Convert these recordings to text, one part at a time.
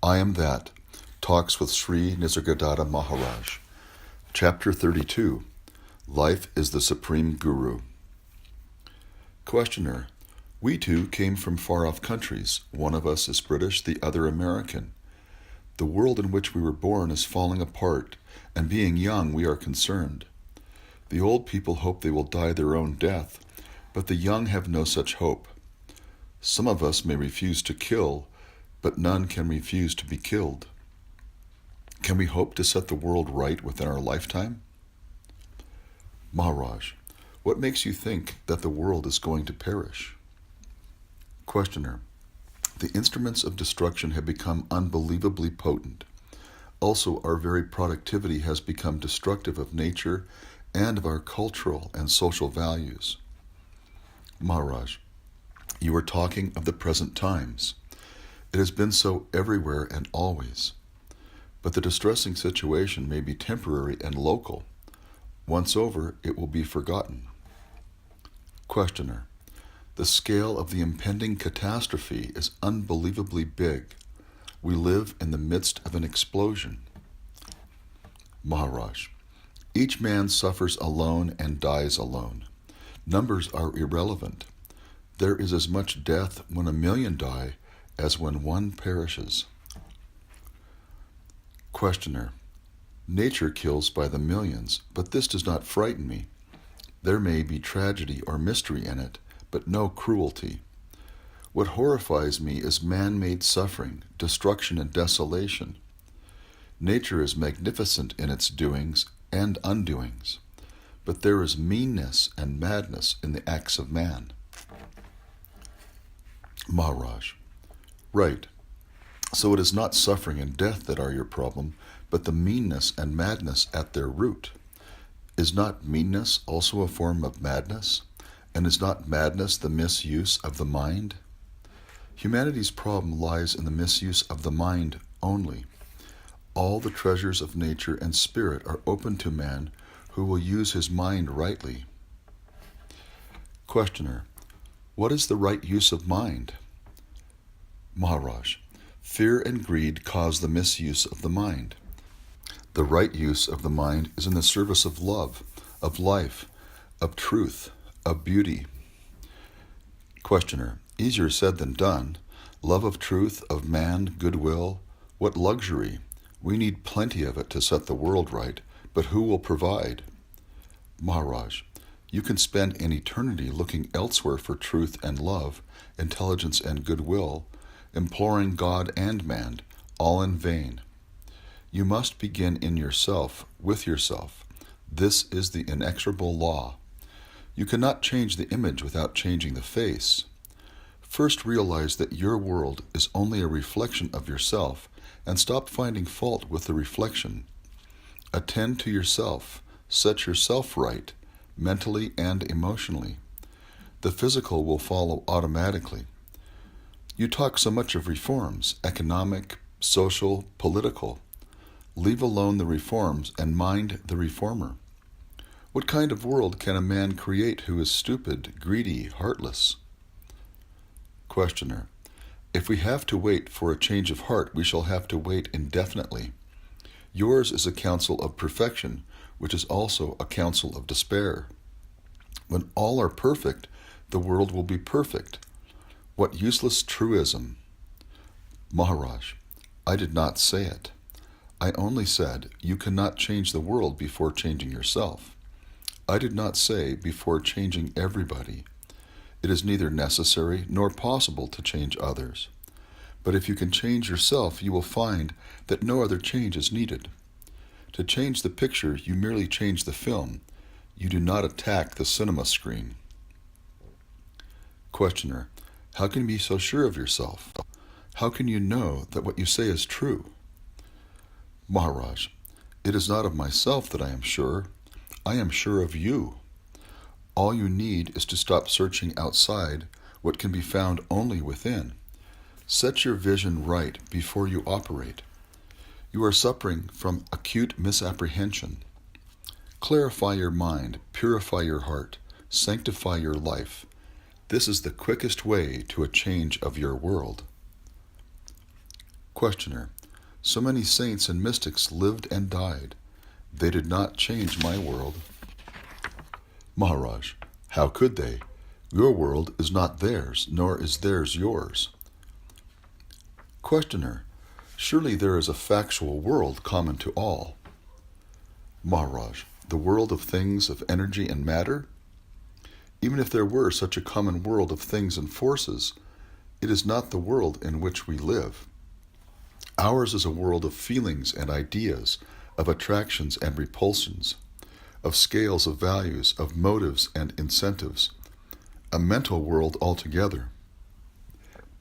I Am That, Talks with Sri Nisargadatta Maharaj. Chapter 32, Life is the Supreme Guru. Questioner: We two came from far-off countries. One of us is British, the other American. The world in which we were born is falling apart, and being young, we are concerned. The old people hope they will die their own death, but the young have no such hope. Some of us may refuse to kill, but none can refuse to be killed. Can we hope to set the world right within our lifetime? Maharaj: What makes you think that the world is going to perish? Questioner: The instruments of destruction have become unbelievably potent. Also, our very productivity has become destructive of nature and of our cultural and social values. Maharaj: You are talking of the present times. It has been so everywhere and always. But the distressing situation may be temporary and local. Once over, it will be forgotten. Questioner: The scale of the impending catastrophe is unbelievably big. We live in the midst of an explosion. Maharaj: Each man suffers alone and dies alone. Numbers are irrelevant. There is as much death when 1,000,000 die as when one perishes. Questioner: Nature kills by the millions, but this does not frighten me. There may be tragedy or mystery in it, but no cruelty. What horrifies me is man-made suffering, destruction, and desolation. Nature is magnificent in its doings and undoings, but there is meanness and madness in the acts of man. Maharaj: Right. So it is not suffering and death that are your problem, but the meanness and madness at their root. Is not meanness also a form of madness? And is not madness the misuse of the mind? Humanity's problem lies in the misuse of the mind only. All the treasures of nature and spirit are open to man who will use his mind rightly. Questioner: What is the right use of mind? Maharaj: Fear and greed cause the misuse of the mind. The right use of the mind is in the service of love, of life, of truth, of beauty. Questioner: Easier said than done. Love of truth, of man, goodwill, what luxury! We need plenty of it to set the world right, but who will provide? Maharaj: You can spend an eternity looking elsewhere for truth and love, intelligence and goodwill, imploring God and man, all in vain. You must begin in yourself, with yourself. This is the inexorable law. You cannot change the image without changing the face. First realize that your world is only a reflection of yourself, and stop finding fault with the reflection. Attend to yourself, set yourself right, mentally and emotionally. The physical will follow automatically. You talk so much of reforms, economic, social, political. Leave alone the reforms and mind the reformer. What kind of world can a man create who is stupid, greedy, heartless? Questioner: If we have to wait for a change of heart, we shall have to wait indefinitely. Yours is a counsel of perfection, which is also a counsel of despair. When all are perfect, the world will be perfect. What useless truism! Maharaj: I did not say it. I only said you cannot change the world before changing yourself. I did not say before changing everybody. It is neither necessary nor possible to change others. But if you can change yourself, you will find that no other change is needed. To change the picture, you merely change the film. You do not attack the cinema screen. Questioner: How can you be so sure of yourself? How can you know that what you say is true? Maharaj: It is not of myself that I am sure. I am sure of you. All you need is to stop searching outside what can be found only within. Set your vision right before you operate. You are suffering from acute misapprehension. Clarify your mind, purify your heart, sanctify your life. This is the quickest way to a change of your world. Questioner. So many saints and mystics lived and died. They did not change my world. Maharaj. How could they? Your world is not theirs, nor is theirs yours. Questioner. Surely there is a factual world common to all. Maharaj. The world of things of energy and matter? Even if there were such a common world of things and forces, it is not the world in which we live. Ours is a world of feelings and ideas, of attractions and repulsions, of scales of values, of motives and incentives, a mental world altogether.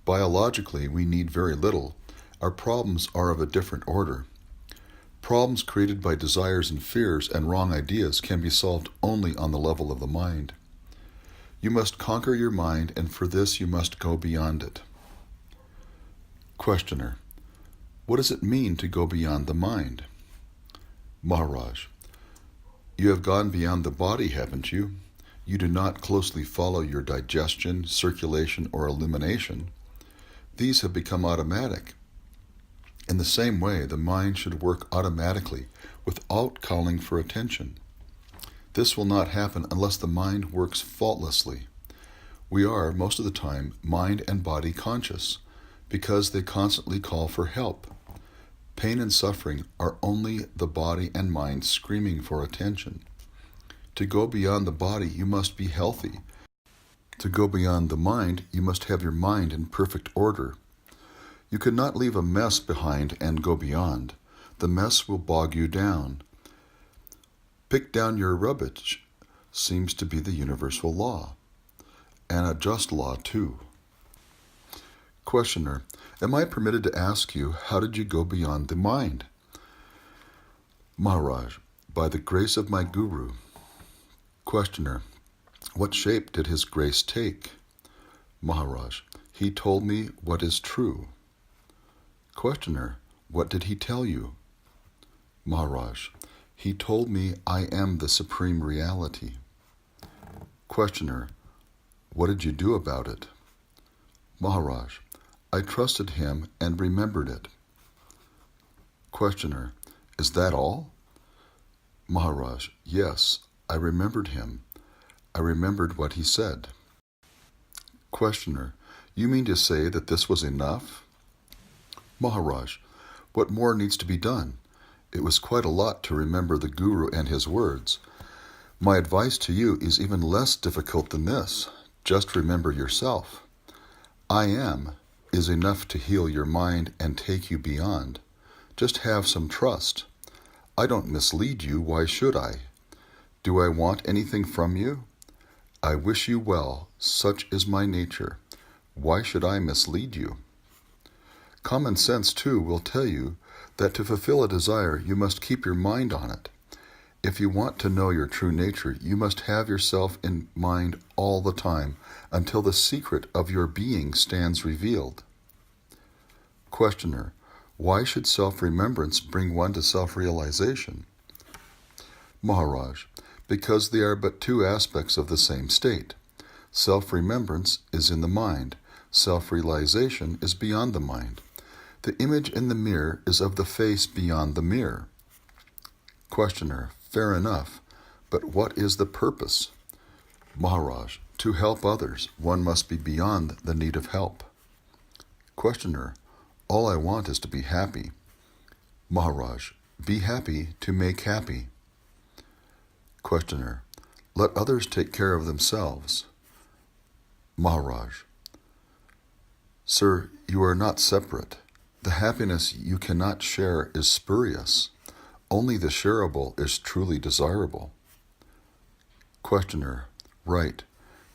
Biologically, we need very little. Our problems are of a different order. Problems created by desires and fears and wrong ideas can be solved only on the level of the mind. You must conquer your mind, and for this you must go beyond it. Questioner. What does it mean to go beyond the mind? Maharaj. You have gone beyond the body, haven't you? You do not closely follow your digestion, circulation, or elimination. These have become automatic. In the same way, the mind should work automatically, without calling for attention. This will not happen unless the mind works faultlessly. We are, most of the time, mind and body conscious, because they constantly call for help. Pain and suffering are only the body and mind screaming for attention. To go beyond the body, you must be healthy. To go beyond the mind, you must have your mind in perfect order. You cannot leave a mess behind and go beyond. The mess will bog you down. Pick down your rubbish seems to be the universal law, and a just law too. Questioner. Am I permitted to ask you, how did you go beyond the mind? Maharaj. By the grace of my Guru. Questioner. What shape did his grace take? Maharaj. He told me what is true. Questioner. What did he tell you? Maharaj. He told me I am the supreme reality. Questioner. What did you do about it? Maharaj. I trusted him and remembered it. Questioner. Is that all? Maharaj. Yes, I remembered him. I remembered what he said. Questioner. You mean to say that this was enough? Maharaj. What more needs to be done? It was quite a lot to remember the Guru and his words. My advice to you is even less difficult than this. Just remember yourself. I am is enough to heal your mind and take you beyond. Just have some trust. I don't mislead you, why should I? Do I want anything from you? I wish you well, such is my nature. Why should I mislead you? Common sense, too, will tell you that to fulfill a desire, you must keep your mind on it. If you want to know your true nature, you must have yourself in mind all the time until the secret of your being stands revealed. Questioner. Why should self-remembrance bring one to self-realization? Maharaj. Because they are but two aspects of the same state. Self-remembrance is in the mind. Self-realization is beyond the mind. The image in the mirror is of the face beyond the mirror. Questioner. Fair enough, but what is the purpose? Maharaj. To help others, one must be beyond the need of help. Questioner. All I want is to be happy. Maharaj. Be happy to make happy. Questioner. Let others take care of themselves. Maharaj. Sir, you are not separate. The happiness you cannot share is spurious. Only the shareable is truly desirable. Questioner. Right,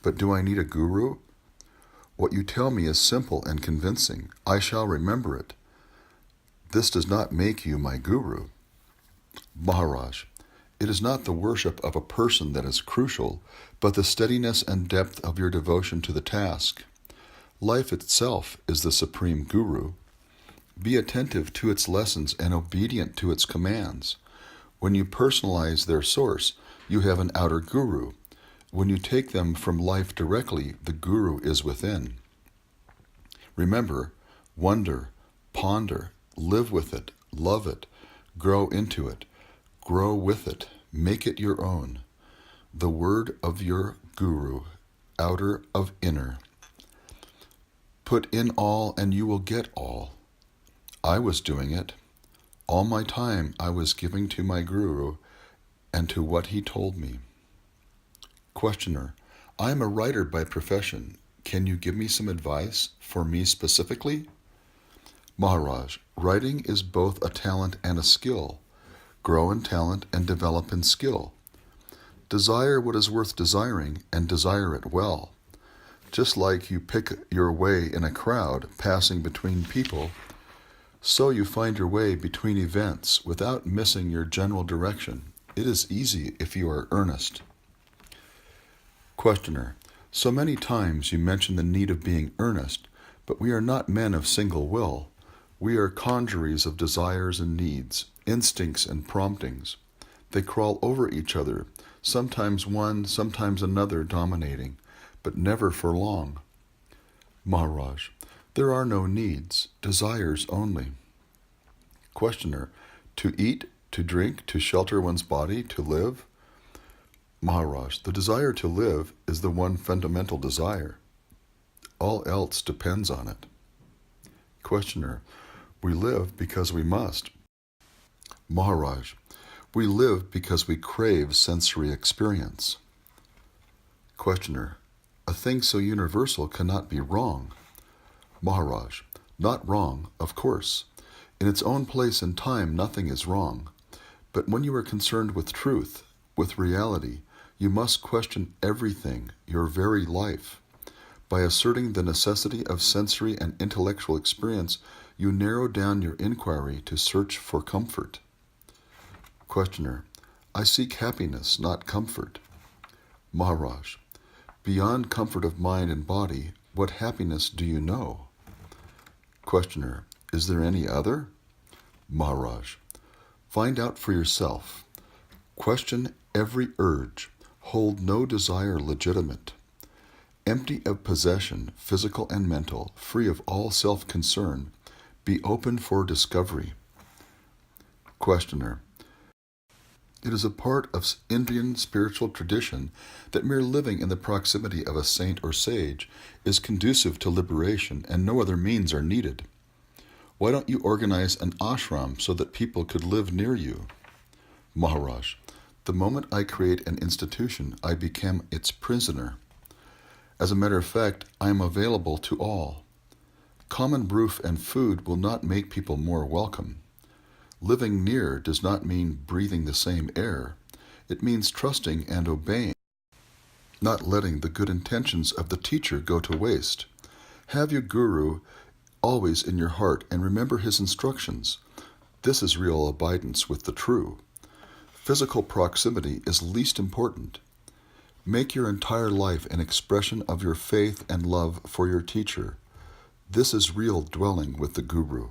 but do I need a guru? What you tell me is simple and convincing. I shall remember it. This does not make you my guru. Maharaj. It is not the worship of a person that is crucial, but the steadiness and depth of your devotion to the task. Life itself is the supreme guru. Be attentive to its lessons and obedient to its commands. When you personalize their source, you have an outer guru. When you take them from life directly, the guru is within. Remember, wonder, ponder, live with it, love it, grow into it, grow with it, make it your own. The word of your guru, outer of inner. Put in all and you will get all. I was doing it. All my time I was giving to my guru and to what he told me. Questioner, I am a writer by profession. Can you give me some advice for me specifically? Maharaj, writing is both a talent and a skill. Grow in talent and develop in skill. Desire what is worth desiring and desire it well. Just like you pick your way in a crowd passing between people, so you find your way between events without missing your general direction. It is easy if you are earnest. Questioner, so many times you mention the need of being earnest, but we are not men of single will. We are congeries of desires and needs, instincts and promptings. They crawl over each other, sometimes one, sometimes another dominating, but never for long. Maharaj, there are no needs, desires only. Questioner, to eat, to drink, to shelter one's body, to live? Maharaj, the desire to live is the one fundamental desire. All else depends on it. Questioner, we live because we must. Maharaj, we live because we crave sensory experience. Questioner, a thing so universal cannot be wrong. Maharaj, not wrong, of course. In its own place and time, nothing is wrong. But when you are concerned with truth, with reality, you must question everything, your very life. By asserting the necessity of sensory and intellectual experience, you narrow down your inquiry to search for comfort. Questioner, I seek happiness, not comfort. Maharaj, beyond comfort of mind and body, what happiness do you know? Questioner, is there any other? Maharaj, find out for yourself. Question every urge. Hold no desire legitimate. Empty of possession, physical and mental, free of all self-concern, be open for discovery. Questioner, it is a part of Indian spiritual tradition that mere living in the proximity of a saint or sage is conducive to liberation and no other means are needed. Why don't you organize an ashram so that people could live near you? Maharaj, the moment I create an institution, I become its prisoner. As a matter of fact, I am available to all. Common roof and food will not make people more welcome. Living near does not mean breathing the same air. It means trusting and obeying, not letting the good intentions of the teacher go to waste. Have your guru always in your heart and remember his instructions. This is real abidance with the true. Physical proximity is least important. Make your entire life an expression of your faith and love for your teacher. This is real dwelling with the Guru.